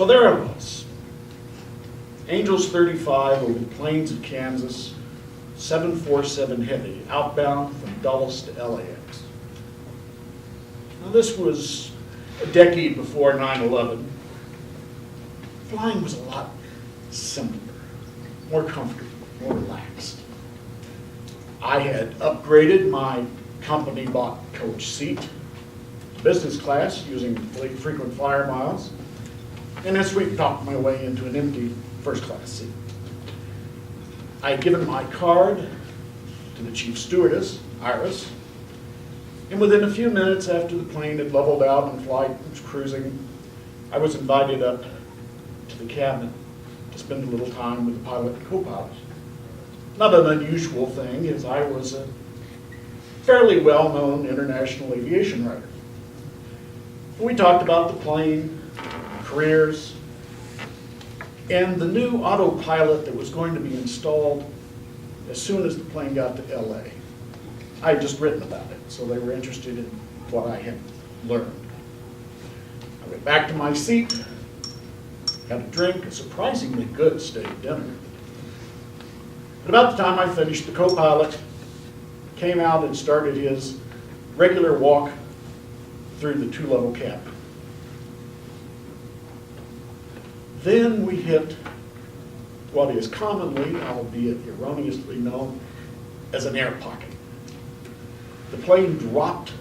So there I was. Angels 35 over the plains of Kansas, 747 heavy, outbound from Dulles to LAX. Now this was a decade before 9/11. Flying was a lot simpler, more comfortable, more relaxed. I had upgraded my company-bought coach seat to business class using frequent flyer miles, and this week talked my way into an empty first-class seat. I had given my card to the chief stewardess, Iris, and within a few minutes after the plane had leveled out and flight was cruising, I was invited up to the cabin to spend a little time with the pilot and co-pilot. Not an unusual thing, as I was a fairly well-known international aviation writer. We talked about the plane, careers, and the new autopilot that was going to be installed as soon as the plane got to LA. I had just written about it, so they were interested in what I had learned. I went back to my seat, had a drink, a surprisingly good steak dinner. But about the time I finished, the co-pilot came out and started his regular walk through the two-level cabin. Then we hit what is commonly, albeit erroneously known, as an air pocket. The plane dropped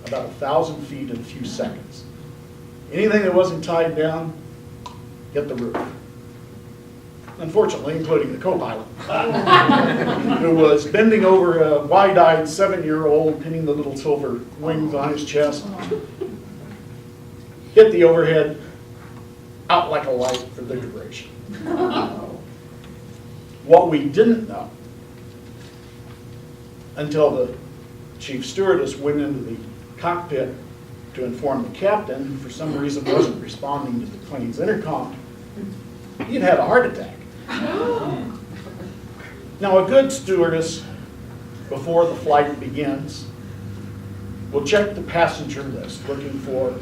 about 1,000 feet in a few seconds. Anything that wasn't tied down hit the roof. Unfortunately, including the co-pilot, who was bending over a wide-eyed 7-year-old, pinning the little silver wings on his chest, hit the overhead, out like a light for the duration. What we didn't know until the chief stewardess went into the cockpit to inform the captain, who for some reason wasn't responding to the plane's intercom, he'd had a heart attack. Now, a good stewardess, before the flight begins, will check the passenger list, looking for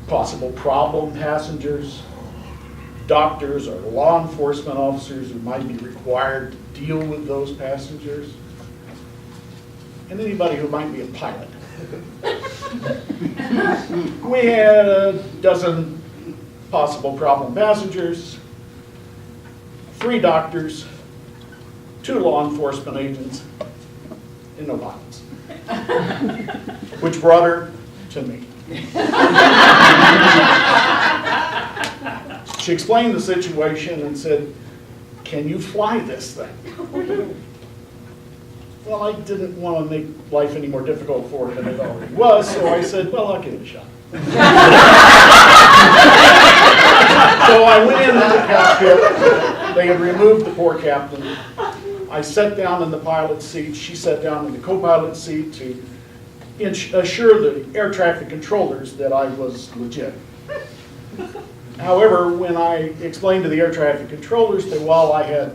possible problem passengers, doctors or law enforcement officers who might be required to deal with those passengers, and anybody who might be a pilot. We had a dozen possible problem passengers, 3 doctors, 2 law enforcement agents, and no pilots. Which brought her to me. She explained the situation and said, "Can you fly this thing?" Well, I didn't want to make life any more difficult for her than it already was, so I said, "Well, I'll give it a shot." So I went into the cockpit. They had removed the poor captain. I sat down in the pilot's seat. She sat down in the co-pilot's seat to assure the air traffic controllers that I was legit. However, when I explained to the air traffic controllers that while I had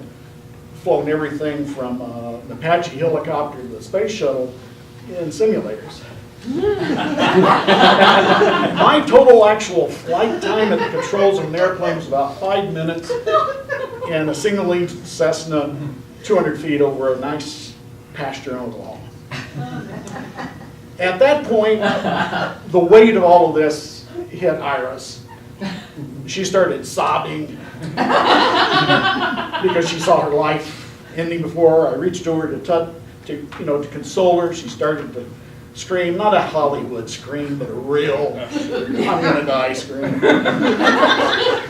flown everything from an Apache helicopter to the space shuttle in simulators, my total actual flight time at the controls of an airplane was about 5 minutes in a single-engine Cessna 200 feet over a nice pasture in Oklahoma. At that point, the weight of all of this hit Iris. She started sobbing because she saw her life ending before her. I reached over to console her. She started to scream, not a Hollywood scream, but a real, I'm gonna die scream.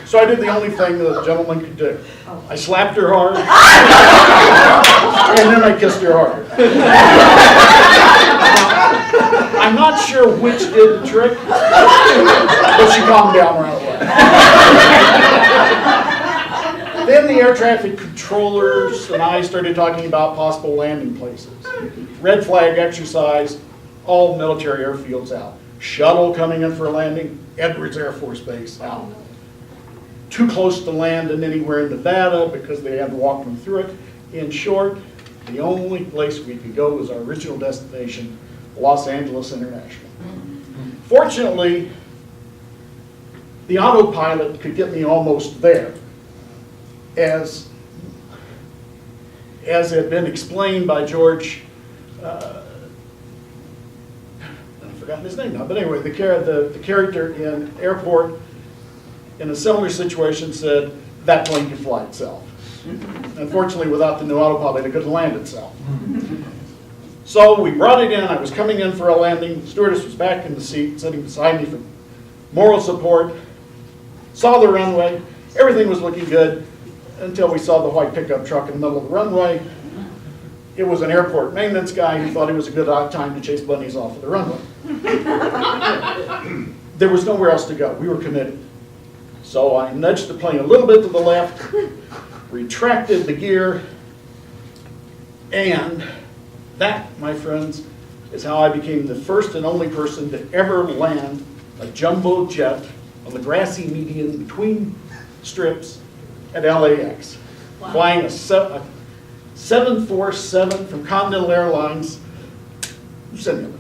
So I did the only thing that a gentleman could do. I slapped her hard, and then I kissed her hard. I'm not sure which did the trick, but she calmed down right away. Then the air traffic controllers and I started talking about possible landing places. Red flag exercise, all military airfields out. Shuttle coming in for a landing, Edwards Air Force Base out. Too close to land in anywhere in Nevada because they had to walk them through it. In short, the only place we could go was our original destination, Los Angeles International. Fortunately, the autopilot could get me almost there. As had been explained by George, I've forgotten his name now, but anyway, the character in Airport, in a similar situation, said that plane can fly itself. Unfortunately, without the new autopilot, it couldn't land itself. So we brought it in. I was coming in for a landing. The stewardess was back in the seat, sitting beside me for moral support. Saw the runway. Everything was looking good until we saw the white pickup truck in the middle of the runway. It was an airport maintenance guy who thought it was a good time to chase bunnies off of the runway. There was nowhere else to go. We were committed. So I nudged the plane a little bit to the left, retracted the gear, and that, my friends, is how I became the first and only person to ever land a jumbo jet on the grassy median between strips at LAX, wow. Flying a 747 from Continental Airlines simulator.